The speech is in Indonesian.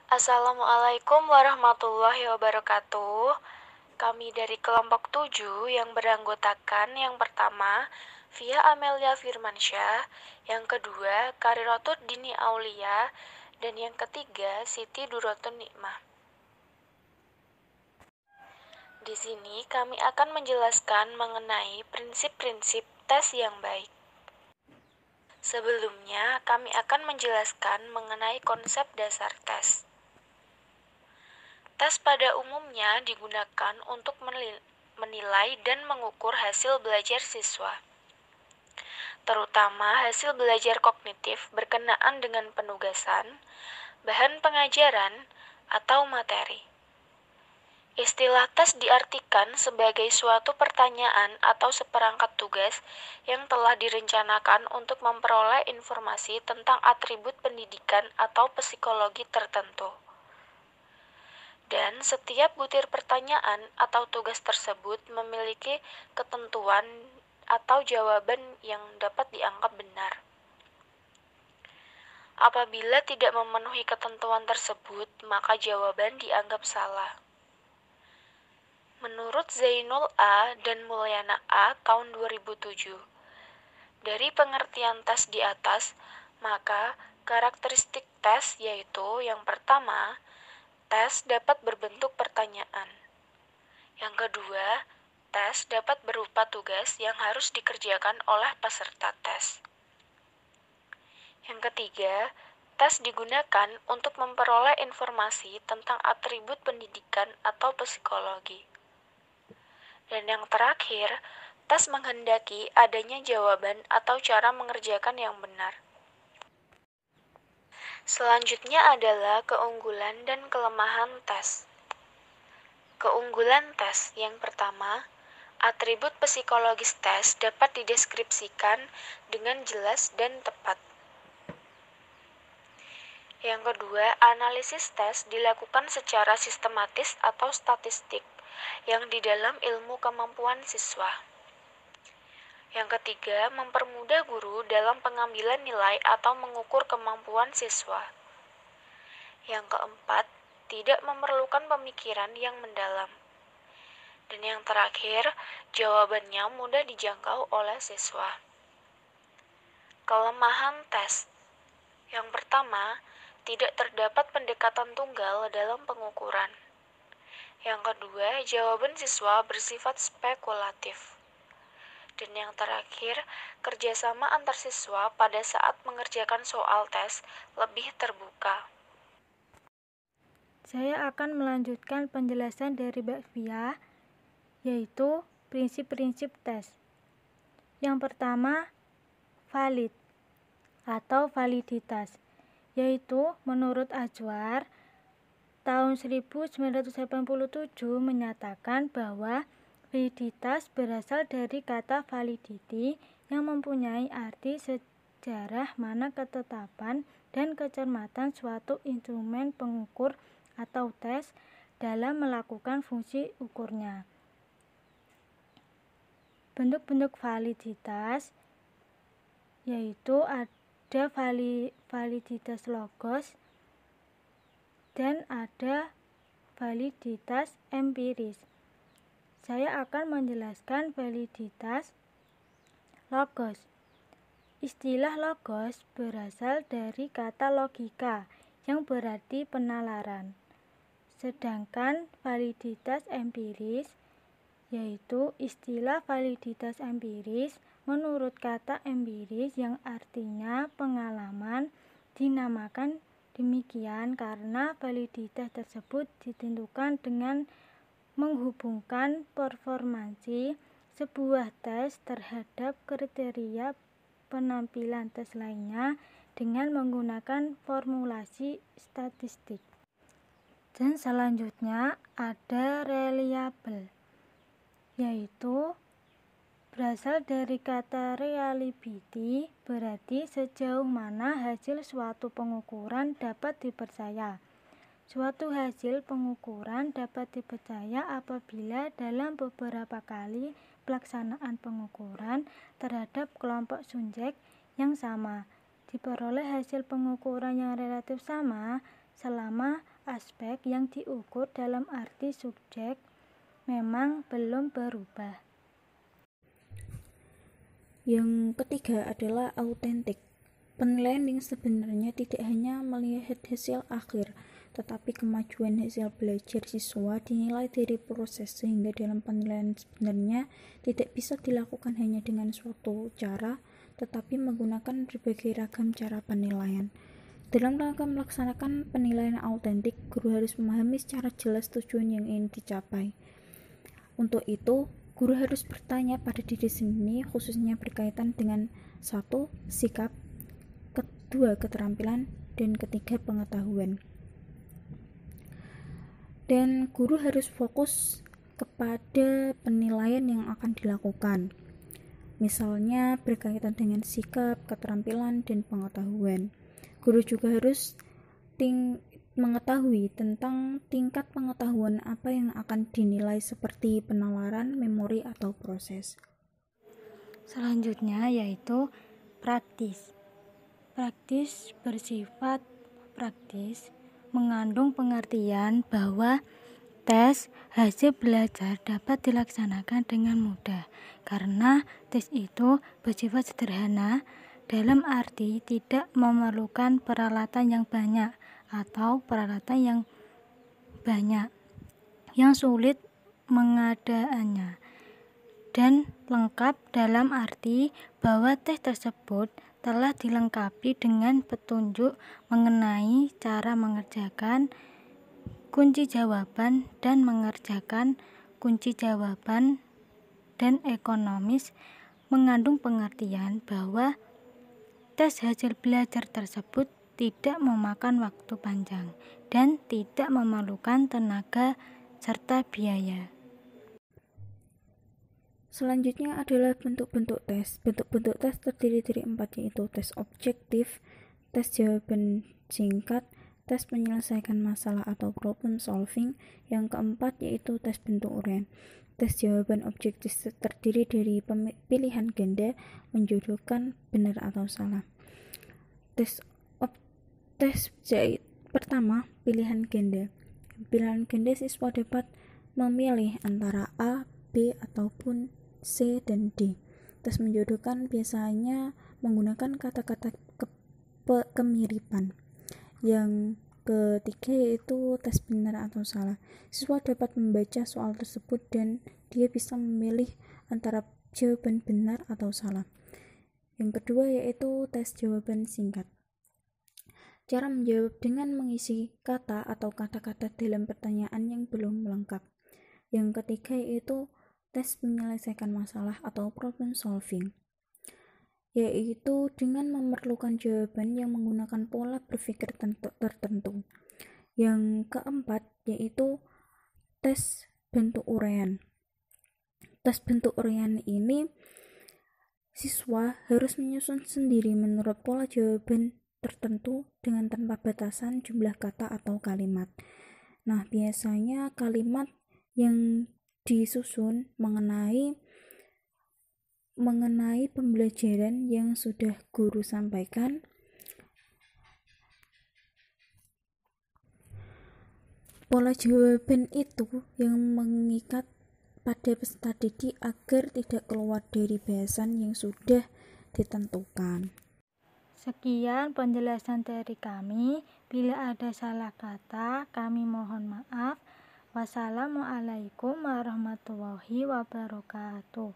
Assalamualaikum warahmatullahi wabarakatuh. Kami dari kelompok 7 yang beranggotakan yang pertama, Via Amelia Firmansyah, yang kedua, Karirotud Dini Aulia, dan yang ketiga, Siti Durotun Nikmah. Di sini kami akan menjelaskan mengenai prinsip-prinsip tes yang baik. Sebelumnya, kami akan menjelaskan mengenai konsep dasar tes. Tes pada umumnya digunakan untuk menilai dan mengukur hasil belajar siswa, terutama hasil belajar kognitif berkenaan dengan penugasan, bahan pengajaran, atau materi. Istilah tes diartikan sebagai suatu pertanyaan atau seperangkat tugas yang telah direncanakan untuk memperoleh informasi tentang atribut pendidikan atau psikologi tertentu. Dan setiap butir pertanyaan atau tugas tersebut memiliki ketentuan atau jawaban yang dapat dianggap benar. Apabila tidak memenuhi ketentuan tersebut, maka jawaban dianggap salah. Menurut Zainul A. dan Mulyana A. tahun 2007, dari pengertian tes di atas, maka karakteristik tes yaitu yang pertama, tes dapat berbentuk pertanyaan. Yang kedua, tes dapat berupa tugas yang harus dikerjakan oleh peserta tes. Yang ketiga, tes digunakan untuk memperoleh informasi tentang atribut pendidikan atau psikologi. Dan yang terakhir, tes menghendaki adanya jawaban atau cara mengerjakan yang benar. Selanjutnya adalah keunggulan dan kelemahan tes. Keunggulan tes yang pertama, atribut psikologis tes dapat dideskripsikan dengan jelas dan tepat. Yang kedua, analisis tes dilakukan secara sistematis atau statistik, yang di dalam ilmu kemampuan siswa. Yang ketiga, mempermudah guru dalam pengambilan nilai atau mengukur kemampuan siswa. Yang keempat, tidak memerlukan pemikiran yang mendalam. Dan yang terakhir, jawabannya mudah dijangkau oleh siswa. Kelemahan tes. Yang pertama, tidak terdapat pendekatan tunggal dalam pengukuran. Yang kedua, jawaban siswa bersifat spekulatif. Dan yang terakhir, kerjasama antar siswa pada saat mengerjakan soal tes lebih terbuka. Saya akan melanjutkan penjelasan dari Mbak Via, yaitu prinsip-prinsip tes. Yang pertama, valid atau validitas, yaitu menurut Ajwar tahun 1987 menyatakan bahwa validitas berasal dari kata validity yang mempunyai arti sejarah mana ketetapan dan kecermatan suatu instrumen pengukur atau tes dalam melakukan fungsi ukurnya. Bentuk-bentuk validitas yaitu ada validitas logos dan ada validitas empiris. Saya akan menjelaskan validitas logos. Istilah logos berasal dari kata logika yang berarti penalaran. Sedangkan validitas empiris yaitu istilah validitas empiris menurut kata empiris yang artinya pengalaman dinamakan demikian karena validitas tersebut ditentukan dengan menghubungkan performansi sebuah tes terhadap kriteria penampilan tes lainnya dengan menggunakan formulasi statistik. Dan selanjutnya ada reliable, yaitu berasal dari kata reliability, berarti sejauh mana hasil suatu pengukuran dapat dipercaya. Suatu hasil pengukuran dapat dipercaya apabila dalam beberapa kali pelaksanaan pengukuran terhadap kelompok subjek yang sama, diperoleh hasil pengukuran yang relatif sama selama aspek yang diukur dalam arti subjek memang belum berubah. Yang ketiga adalah autentik. Penilaian yang sebenarnya tidak hanya melihat hasil akhir, tetapi kemajuan hasil belajar siswa dinilai dari proses, sehingga dalam penilaian sebenarnya tidak bisa dilakukan hanya dengan suatu cara, tetapi menggunakan berbagai ragam cara penilaian. Dalam rangka melaksanakan penilaian autentik, guru harus memahami secara jelas tujuan yang ingin dicapai. Untuk itu, guru harus bertanya pada diri sendiri, khususnya berkaitan dengan 1. Sikap, 2. Keterampilan, dan 3. Pengetahuan. Dan guru harus fokus kepada penilaian yang akan dilakukan. Misalnya berkaitan dengan sikap, keterampilan, dan pengetahuan. Guru juga harus mengetahui tentang tingkat pengetahuan apa yang akan dinilai seperti penawaran, memori, atau proses. Selanjutnya yaitu praktis. Praktis bersifat praktis, mengandung pengertian bahwa tes hasil belajar dapat dilaksanakan dengan mudah karena tes itu bersifat sederhana, dalam arti tidak memerlukan peralatan yang banyak atau peralatan yang banyak yang sulit mengadakannya, dan lengkap dalam arti bahwa tes tersebut telah dilengkapi dengan petunjuk mengenai cara mengerjakan kunci jawaban dan mengerjakan kunci jawaban, dan ekonomis, mengandung pengertian bahwa tes hasil belajar tersebut tidak memakan waktu panjang dan tidak memerlukan tenaga serta biaya. Selanjutnya adalah bentuk-bentuk tes. Bentuk-bentuk tes terdiri dari 4, yaitu tes objektif, tes jawaban singkat, tes menyelesaikan masalah atau problem solving. Yang keempat yaitu tes bentuk uraian. Tes jawaban objektif terdiri dari pilihan ganda menjodohkan benar atau salah. Tes pertama, pilihan ganda. Pilihan ganda siswa dapat memilih antara A, B, ataupun C dan D. Tes menjodohkan biasanya menggunakan kata-kata kemiripan. Yang ketiga yaitu tes benar atau salah. Siswa dapat membaca soal tersebut dan dia bisa memilih antara jawaban benar atau salah. Yang kedua yaitu tes jawaban singkat. Cara menjawab dengan mengisi kata atau kata-kata dalam pertanyaan yang belum lengkap. Yang ketiga yaitu tes menyelesaikan masalah atau problem solving, yaitu dengan memerlukan jawaban yang menggunakan pola berpikir tertentu. Yang keempat yaitu tes bentuk uraian. Tes bentuk uraian ini siswa harus menyusun sendiri menurut pola jawaban tertentu dengan tanpa batasan jumlah kata atau kalimat. Nah, biasanya kalimat yang disusun mengenai pembelajaran yang sudah guru sampaikan. Pola jawaban itu yang mengikat pada peserta didik agar tidak keluar dari bahasan yang sudah ditentukan. Sekian penjelasan dari kami. Bila ada salah kata, kami mohon maaf. Wassalamualaikum warahmatullahi wabarakatuh.